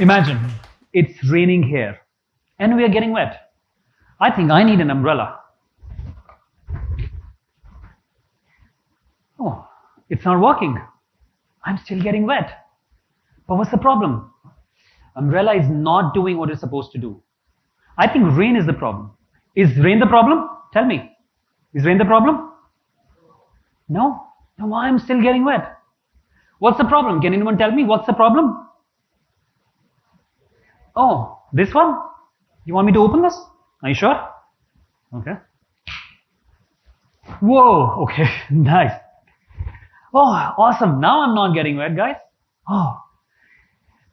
Imagine it's raining here and we are getting wet. I think I need an umbrella. Oh, it's not working. I'm still getting wet. But what's the problem? Umbrella is not doing what it's supposed to do. I think rain is the problem. Is rain the problem? Tell me. Is rain the problem? No. Then why I'm still getting wet? What's the problem? Can anyone tell me what's the problem? Oh, this one? You want me to open this? Are you sure? Okay. Whoa, okay, nice. Oh, awesome. Now I'm not getting wet, guys. Oh,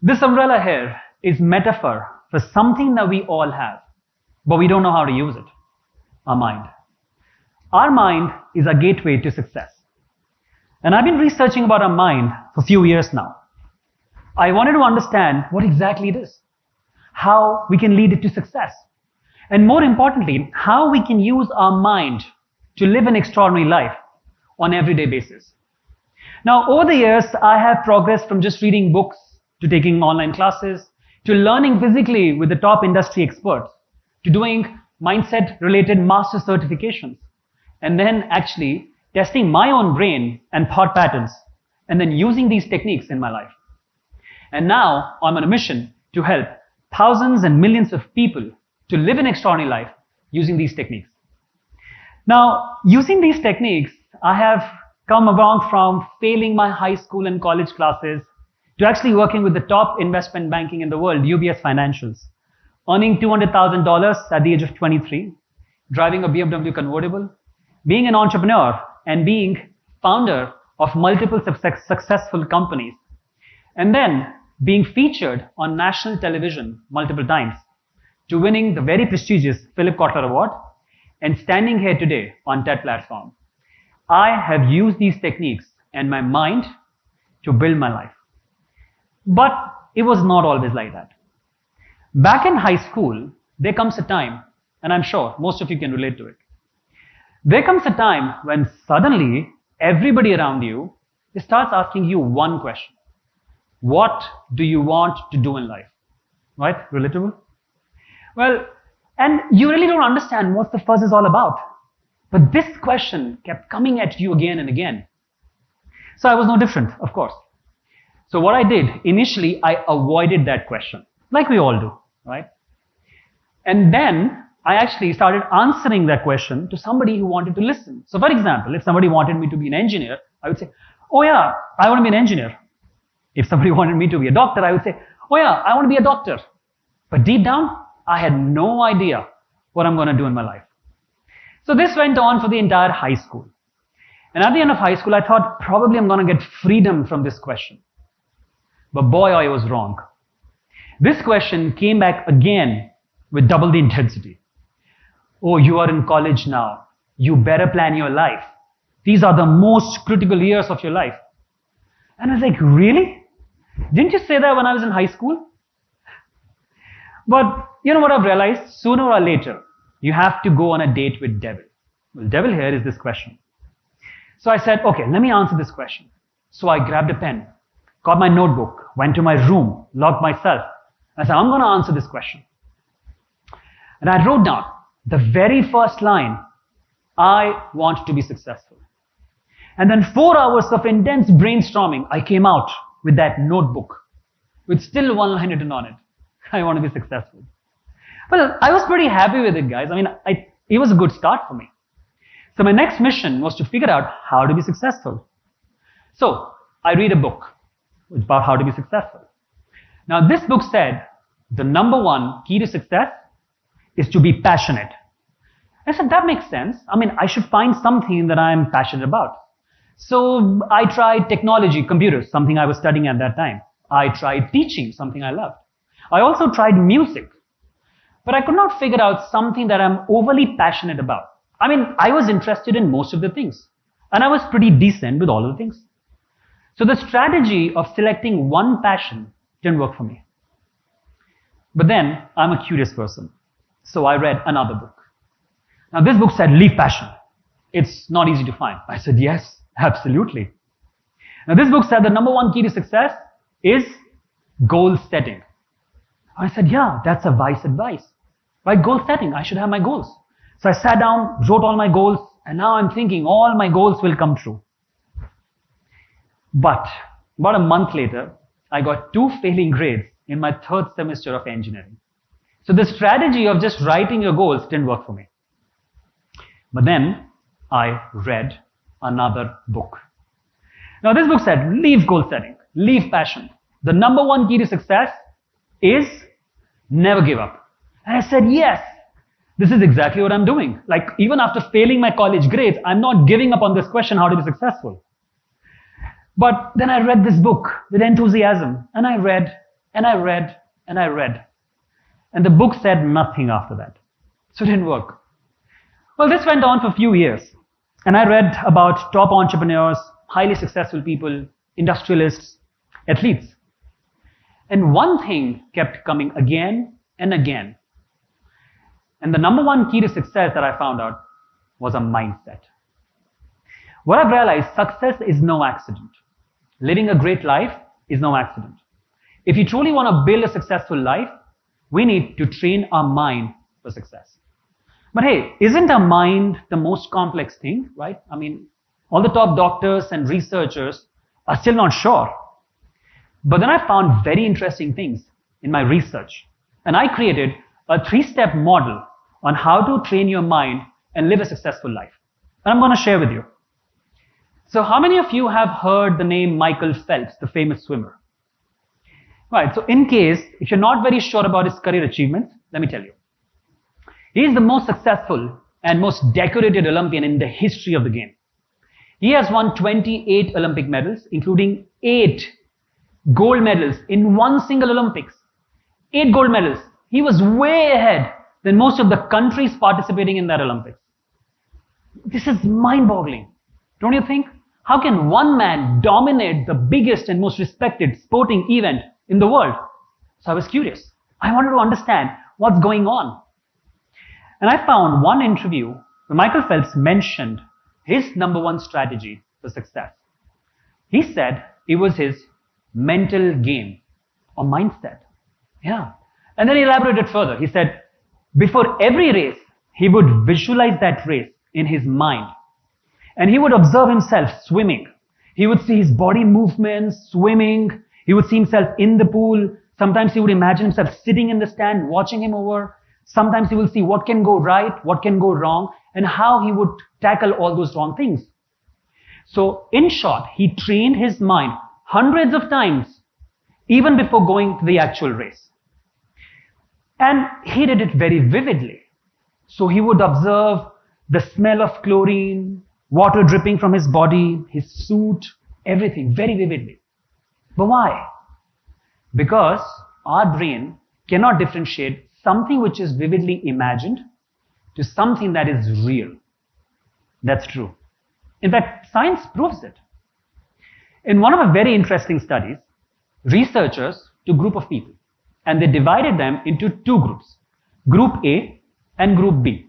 this umbrella here is metaphor for something that we all have, but we don't know how to use it. Our mind. Our mind is a gateway to success. And I've been researching about our mind for a few years now. I wanted to understand what exactly it is, how we can lead it to success, and more importantly, how we can use our mind to live an extraordinary life on an everyday basis. Now, over the years, I have progressed from just reading books to taking online classes, to learning physically with the top industry experts, to doing mindset-related master certifications, and then actually testing my own brain and thought patterns, and then using these techniques in my life. And now I'm on a mission to help thousands and millions of people to live an extraordinary life using these techniques. Now, using these techniques, I have come along from failing my high school and college classes to actually working with the top investment banking in the world, UBS Financials, earning $200,000 at the age of 23, driving a BMW convertible, being an entrepreneur, and being founder of multiple successful companies, and then being featured on national television multiple times, to winning the very prestigious Philip Kotler Award, and standing here today on TED platform. I have used these techniques and my mind to build my life. But it was not always like that. Back in high school, there comes a time, and I'm sure most of you can relate to it. There comes a time when suddenly everybody around you starts asking you one question. What do you want to do in life? Right? Relatable? Well, and you really don't understand what the fuss is all about. But this question kept coming at you again and again. So I was no different, of course. So what I did, initially, I avoided that question, like we all do, right? And then I actually started answering that question to somebody who wanted to listen. So for example, if somebody wanted me to be an engineer, I would say, oh yeah, I want to be an engineer. If somebody wanted me to be a doctor, I would say, oh yeah, I want to be a doctor. But deep down, I had no idea what I'm going to do in my life. So this went on for the entire high school. And at the end of high school, I thought probably I'm going to get freedom from this question. But boy, I was wrong. This question came back again with double the intensity. Oh, you are in college now. You better plan your life. These are the most critical years of your life. And I was like, really? Didn't you say that when I was in high school? But you know what I've realized? Sooner or later, you have to go on a date with devil. Well, devil here is this question. So I said, okay, let me answer this question. So I grabbed a pen, got my notebook, went to my room, locked myself. I said, I'm going to answer this question. And I wrote down the very first line, I want to be successful. And then 4 hours of intense brainstorming, I came out with that notebook with still one line written on it. I want to be successful. Well, I was pretty happy with it, guys. I mean, it was a good start for me. So my next mission was to figure out how to be successful. So I read a book about how to be successful. Now this book said the number one key to success is to be passionate. I said, that makes sense. I mean, I should find something that I'm passionate about. So I tried technology, computers, something I was studying at that time. I tried teaching, something I loved. I also tried music. But I could not figure out something that I'm overly passionate about. I mean, I was interested in most of the things. And I was pretty decent with all of the things. So the strategy of selecting one passion didn't work for me. But then, I'm a curious person. So I read another book. Now this book said, leave passion. It's not easy to find. I said, yes, absolutely. Now this book said the number one key to success is goal setting. I said, yeah, that's a wise advice. Right, goal setting, I should have my goals. So I sat down, wrote all my goals, and now I'm thinking all my goals will come true. But about a month later, I got 2 failing grades in my 3rd semester of engineering. So the strategy of just writing your goals didn't work for me. But then I read another book. Now this book said, leave goal setting, leave passion. The number 1 key to success is never give up. And I said, yes, this is exactly what I'm doing. Like even after failing my college grades, I'm not giving up on this question, how to be successful. But then I read this book with enthusiasm, and I read, and I read, and I read. And the book said nothing after that. So it didn't work. Well, this went on for a few years. And I read about top entrepreneurs, highly successful people, industrialists, athletes. And one thing kept coming again and again. And the number 1 key to success that I found out was a mindset. What I've realized, success is no accident. Living a great life is no accident. If you truly want to build a successful life, we need to train our mind for success. But hey, isn't our mind the most complex thing, right? I mean, all the top doctors and researchers are still not sure. But then I found very interesting things in my research. And I created a 3-step model on how to train your mind and live a successful life. And I'm going to share with you. So how many of you have heard the name Michael Phelps, the famous swimmer? Right, so in case, if you're not very sure about his career achievements, let me tell you. He is the most successful and most decorated Olympian in the history of the game. He has won 28 Olympic medals, including 8 gold medals in one single Olympics. 8 gold medals. He was way ahead than most of the countries participating in that Olympics. This is mind-boggling, don't you think? How can one man dominate the biggest and most respected sporting event in the world? So I was curious. I wanted to understand what's going on. And I found one interview where Michael Phelps mentioned his number 1 strategy for success. He said it was his mental game or mindset. Yeah. And then he elaborated further. He said before every race, he would visualize that race in his mind. And he would observe himself swimming. He would see his body movements, swimming. He would see himself in the pool. Sometimes he would imagine himself sitting in the stand, watching him over. Sometimes he will see what can go right, what can go wrong, and how he would tackle all those wrong things. So, in short, he trained his mind hundreds of times, even before going to the actual race. And he did it very vividly. So he would observe the smell of chlorine, water dripping from his body, his suit, everything very vividly. But why? Because our brain cannot differentiate something which is vividly imagined to something that is real. That's true. In fact, science proves it. In one of the very interesting studies, researchers took a group of people and they divided them into 2 groups, Group A and Group B.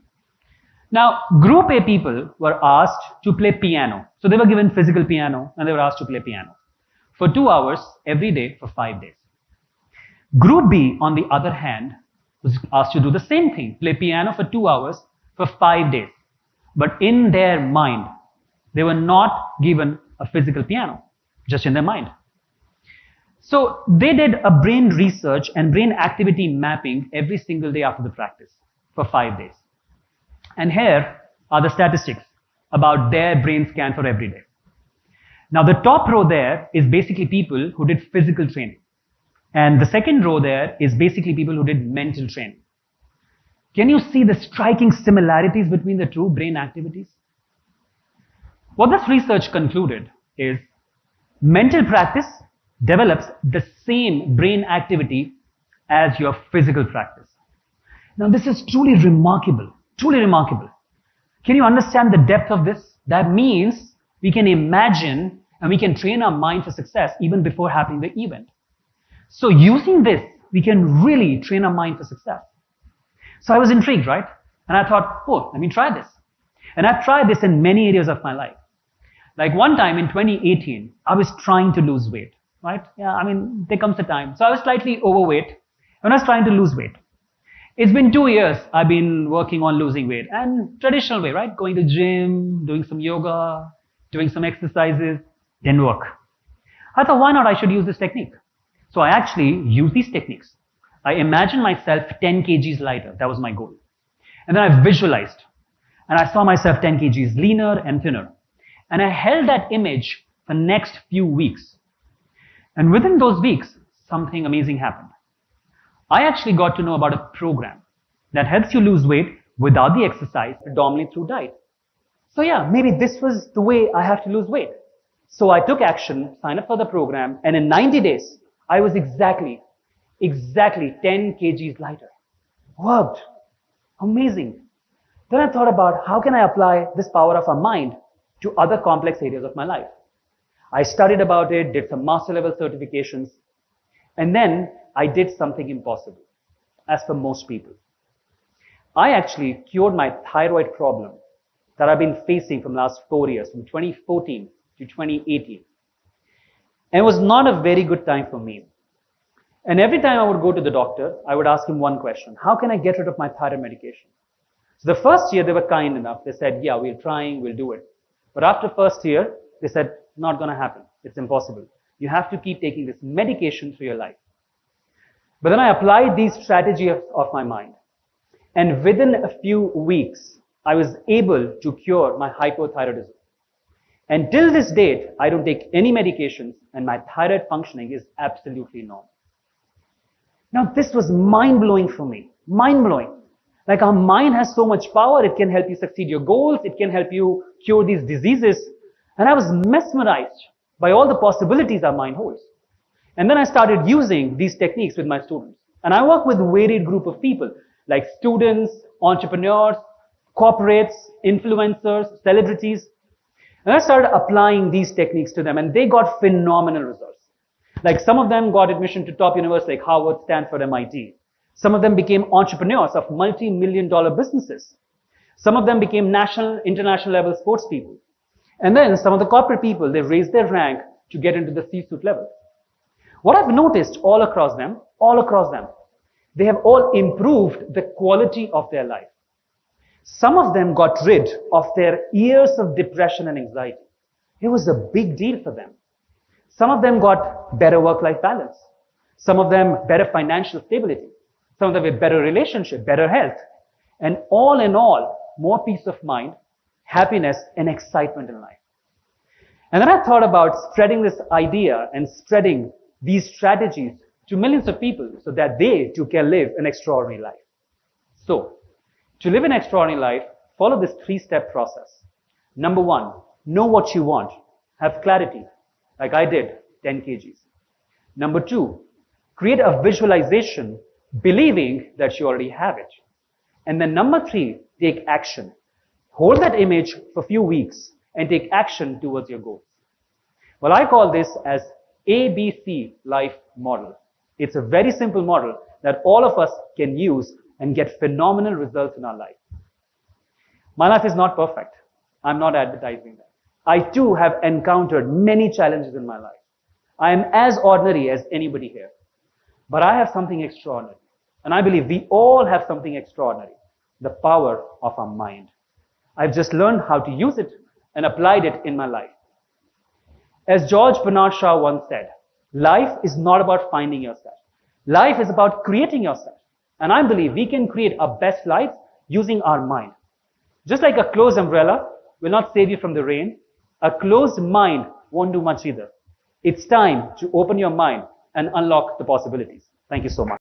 Now, Group A people were asked to play piano. So they were given physical piano and they were asked to play piano for 2 hours every day for 5 days. Group B, on the other hand, was asked to do the same thing, play piano for 2 hours for 5 days. But in their mind, they were not given a physical piano, just in their mind. So they did a brain research and brain activity mapping every single day after the practice for 5 days. And here are the statistics about their brain scan for every day. Now the top row there is basically people who did physical training. And the second row there is basically people who did mental training. Can you see the striking similarities between the 2 brain activities? What this research concluded is mental practice develops the same brain activity as your physical practice. Now this is truly remarkable, truly remarkable. Can you understand the depth of this? That means we can imagine and we can train our mind for success even before happening the event. So using this, we can really train our mind for success. So I was intrigued, right? And I thought, oh, let me try this. And I've tried this in many areas of my life. Like one time in 2018, I was trying to lose weight, right? Yeah, I mean, there comes a time. So I was slightly overweight. when I was trying to lose weight. It's been 2 years I've been working on losing weight, and traditional way, right? Going to gym, doing some yoga, doing some exercises, didn't work. I thought, why not? I should use this technique. So I actually use these techniques. I imagined myself 10 kgs lighter. That was my goal. And then I visualized. And I saw myself 10 kgs leaner and thinner. And I held that image for the next few weeks. And within those weeks, something amazing happened. I actually got to know about a program that helps you lose weight without the exercise, predominantly through diet. So yeah, maybe this was the way I have to lose weight. So I took action, signed up for the program, and in 90 days, I was exactly 10 kgs lighter. Worked. Amazing. Then I thought about how can I apply this power of our mind to other complex areas of my life. I studied about it, did some master level certifications, and then I did something impossible, as for most people. I actually cured my thyroid problem that I've been facing from last 4 years, from 2014 to 2018. And it was not a very good time for me. And every time I would go to the doctor, I would ask him one question: how can I get rid of my thyroid medication? So the first year they were kind enough. They said, yeah, we're trying, we'll do it. But after first year, they said, not going to happen. It's impossible. You have to keep taking this medication through your life. But then I applied these strategies of my mind. And within a few weeks, I was able to cure my hypothyroidism. And till this date, I don't take any medications and my thyroid functioning is absolutely normal. Now this was mind-blowing for me. Mind-blowing. Like our mind has so much power, it can help you succeed your goals, it can help you cure these diseases. And I was mesmerized by all the possibilities our mind holds. And then I started using these techniques with my students. And I work with a varied group of people, like students, entrepreneurs, corporates, influencers, celebrities. And I started applying these techniques to them, and they got phenomenal results. Like some of them got admission to top universities like Harvard, Stanford, MIT. Some of them became entrepreneurs of multi-million-dollar businesses. Some of them became national, international level sports people. And then some of the corporate people, they raised their rank to get into the C-suite level. What I've noticed all across them, they have all improved the quality of their life. Some of them got rid of their years of depression and anxiety. It was a big deal for them. Some of them got better work-life balance. Some of them better financial stability. Some of them with better relationship, better health. And all in all, more peace of mind, happiness, and excitement in life. And then I thought about spreading this idea and spreading these strategies to millions of people so that they too can live an extraordinary life. So, to live an extraordinary life, follow this 3-step process. Number 1, know what you want. Have clarity, like I did, 10 kgs. Number 2, create a visualization believing that you already have it. And then number 3, take action. Hold that image for a few weeks and take action towards your goals. Well, I call this as ABC life model. It's a very simple model that all of us can use and get phenomenal results in our life. My life is not perfect. I'm not advertising that. I too have encountered many challenges in my life. I am as ordinary as anybody here. But I have something extraordinary. And I believe we all have something extraordinary. The power of our mind. I've just learned how to use it and applied it in my life. As George Bernard Shaw once said, life is not about finding yourself. Life is about creating yourself. And I believe we can create our best life using our mind. Just like a closed umbrella will not save you from the rain, a closed mind won't do much either. It's time to open your mind and unlock the possibilities. Thank you so much.